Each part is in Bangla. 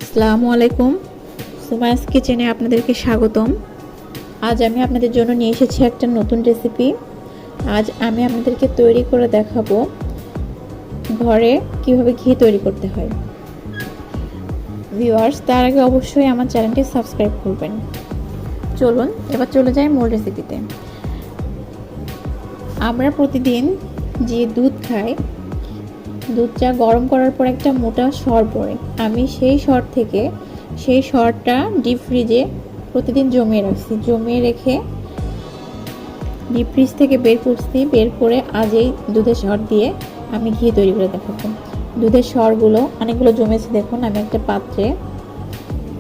আসসালামু আলাইকুম। সুমাইয়াস কিচেনে আপনাদেরকে স্বাগতম। আজ আমি আপনাদের জন্য নিয়ে এসেছি একটা নতুন রেসিপি। আজ আমি আপনাদেরকে তৈরি করে দেখাবো ঘরে কিভাবে ঘি তৈরি করতে হয়। ভিউয়ার্স, তার আগে অবশ্যই আমার চ্যানেলটি সাবস্ক্রাইব করবেন। চলুন এবার চলে যাই মূল রেসিপিতে। আমরা প্রতিদিন যে দুধ খাই, দুধটা গরম করার পর একটা মোটা সর পড়ে। আমি সেই সরটা ডিপ ফ্রিজে প্রতিদিন জমিয়ে রেখে ডিপ ফ্রিজ থেকে বের করে আজ এই দুধের সর দিয়ে আমি ঘি তৈরি করে দেখাবো। দুধের সরগুলো অনেকগুলো জমেছে, দেখুন আমি একটা পাত্রে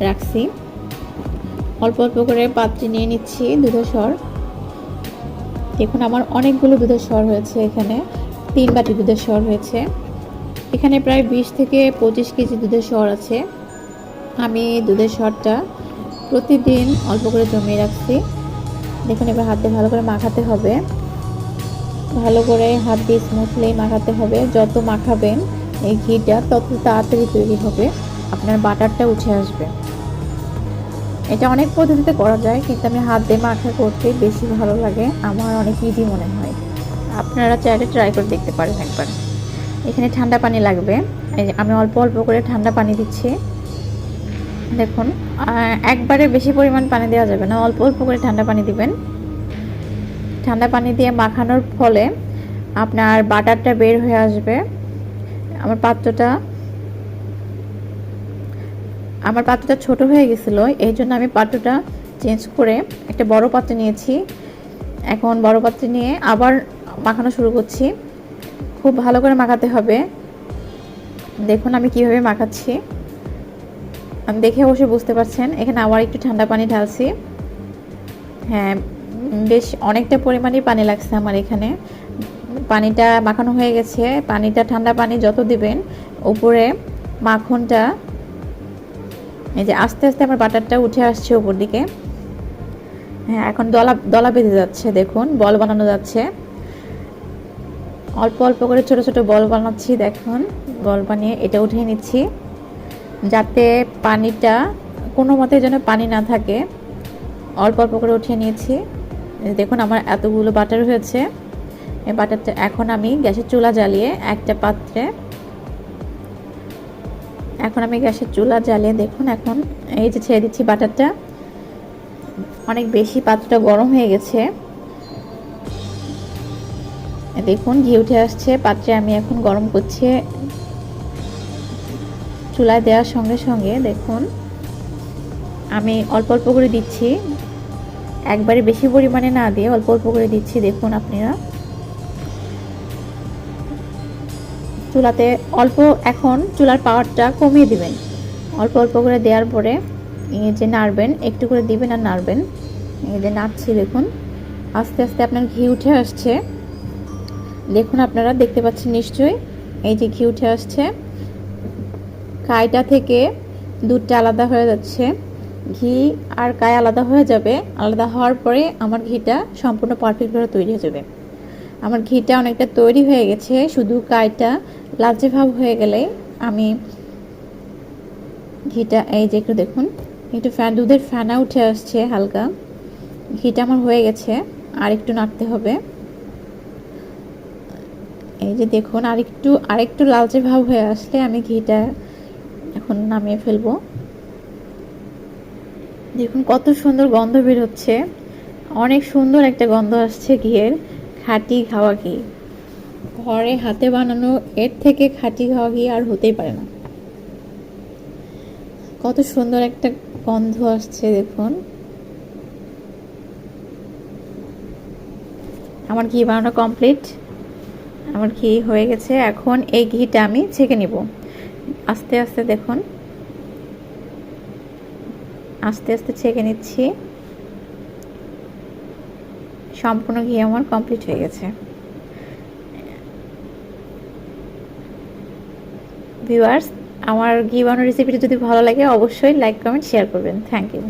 রাখছি। অল্প অল্প করে পাত্রে নিয়ে নিচ্ছি দুধের সর। দেখুন আমার অনেকগুলো দুধের সর হয়েছে, এখানে 3 বাটি দুধের সর হয়েছে। এখানে প্রায় 20 থেকে 25 কেজি দুধের সর আছে। আমি দুধের সরটা প্রতিদিন অল্প করে জমিয়ে রাখছি। দেখুন এবার হাতে ভালো করে মাখাতে হবে, ভালো করে হাত দিয়ে স্মুথলি মাখাতে হবে। যত মাখাবেন এই ঘিটা তত তাড়াতাড়ি তৈরি হবে, আপনার বাটারটা উঠে আসবে। এটা অনেক পদ্ধতিতে করা যায়, কিন্তু আমি হাত দিয়ে মাখা করতে বেশি ভালো লাগে, আমার অনেক ইজি মনে হয়। আপনারা চাইলে ট্রাই করে দেখতে পারেন একবার। এখানে ঠান্ডা পানি লাগবে, আমি অল্প অল্প করে ঠান্ডা পানি দিচ্ছি। দেখুন একবারে বেশি পরিমাণ পানি দেওয়া যাবে না, অল্প অল্প করে ঠান্ডা পানি দিবেন। ঠান্ডা পানি দিয়ে মাখানোর ফলে আপনার বাটারটা বের হয়ে আসবে। আমার পাত্রটা ছোট হয়ে গেছিলো, এই জন্য আমি পাত্রটা চেঞ্জ করে একটা বড় পাত্র নিয়েছি। এখন বড় পাত্রে নিয়ে আবার মাখানো শুরু করছি। খুব ভালো করে মাখাতে হবে। দেখুন আমি কিভাবে মাখাচ্ছি, আমি দেখে অবশ্যই বুঝতে পারছেন। এখানে আবার একটু ঠান্ডা পানি ঢালছি। হ্যাঁ, বেশ অনেকটা পরিমাণেই পানি লাগছে আমার এখানে। পানিটা মাখানো হয়ে গেছে। পানিটা ঠান্ডা পানি যত দিবেন উপরে মাখনটা, এই যে আস্তে আস্তে আমার বাটারটা উঠে আসছে উপর দিকে। হ্যাঁ, এখন দলা বেঁধে যাচ্ছে, দেখুন বল বানানো যাচ্ছে। অল্প অল্প করে ছোট ছোট বল বানাচ্ছি। দেখুন বল বানিয়ে এটা উঠিয়ে নিচ্ছি, যাতে পানিটা কোনো মতে যেন পানি না থাকে। অল্প অল্প করে উঠিয়ে নিয়েছি। দেখুন আমার এতগুলো বাটার হয়েছে। এই বাটারটা এখন আমি গ্যাসের চুলা জ্বালিয়ে দেখুন এখন এই যে ছেড়ে দিচ্ছি বাটারটা। অনেক বেশি পাত্রটা গরম হয়ে গেছে, দেখুন ঘি উঠে আসছে পাত্রে। আমি এখন গরম করছি। চুলায় দেওয়ার সঙ্গে সঙ্গে দেখুন আমি অল্প অল্প করে দিচ্ছি, একবারে বেশি পরিমাণে না দিয়ে অল্প অল্প করে দিচ্ছি। দেখুন আপনারা চুলাতে এখন চুলার পাওয়ারটা কমিয়ে দিবেন। অল্প অল্প করে দেওয়ার পরে এই যে নাড়বেন, একটু করে দিবেন আর নাড়বেন। এই যে নাড়ছি, দেখুন আস্তে আস্তে আপনার ঘি উঠে আসছে। দেখুন আপনারা দেখতে পাচ্ছেন নিশ্চয়ই, এই যে ঘি উঠে আসছে। কাইটা থেকে দুধটা আলাদা হয়ে যাচ্ছে। ঘি আর কাই আলাদা হয়ে যাবে। আলাদা হওয়ার পরে আমার ঘিটা সম্পূর্ণ পারফেক্টভাবে তৈরি হয়ে যাবে। আমার ঘিটা অনেকটা তৈরি হয়ে গেছে, শুধু কাইটা লালচে ভাব হয়ে গেলে আমি ঘিটা, এই যে একটু দেখুন একটু দুধের ফেনা উঠে আসছে হালকা। ঘিটা আমার হয়ে গেছে, আর একটু নাড়তে হবে। এই যে দেখুন আরেকটু লালচে ভাব হয়ে আসলে আমি ঘিটা এখন নামিয়ে ফেলবো। দেখুন কত সুন্দর গন্ধ বের হচ্ছে, অনেক সুন্দর একটা গন্ধ আসছে ঘিয়ের। খাঁটি ঘাওয়া ঘি, ঘরে হাতে বানানো, এর থেকে খাঁটি ঘাওয়া ঘি আর হতেই পারে না। কত সুন্দর একটা গন্ধ আসছে দেখুন। আমার ঘি বানানো কমপ্লিট, আমার ঘি হয়ে গেছে। এখন এই ঘিটা আমি ছেঁকে নিব আস্তে আস্তে। দেখুন আস্তে আস্তে ছেঁকে নিচ্ছি। সম্পূর্ণ ঘি আমার কমপ্লিট হয়ে গেছে। ভিউয়ার্স, আমার ঘি বানানোর রেসিপিটা যদি ভালো লাগে অবশ্যই লাইক কমেন্ট শেয়ার করবেন। Thank you.